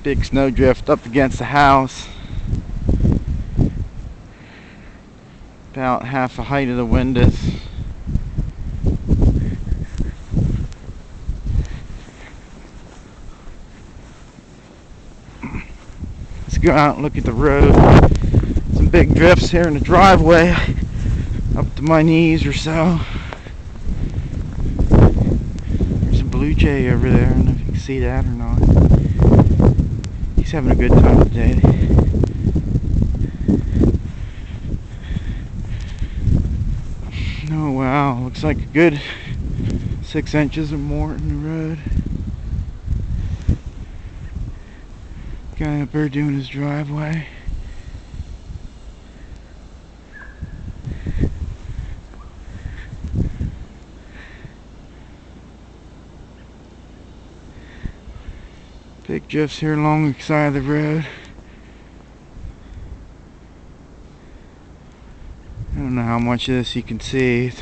Big snowdrift up against the house. About half the height of the windows. Let's go out and look at the road. Some big drifts here in the driveway, up to my knees or so. There's a blue jay over there. I don't know if you can see that or not. He's having a good time today. Oh wow, looks like a good 6 inches or more in the road. Guy up there doing his driveway. Big drifts here along the side of the road. I don't know how much of this you can see.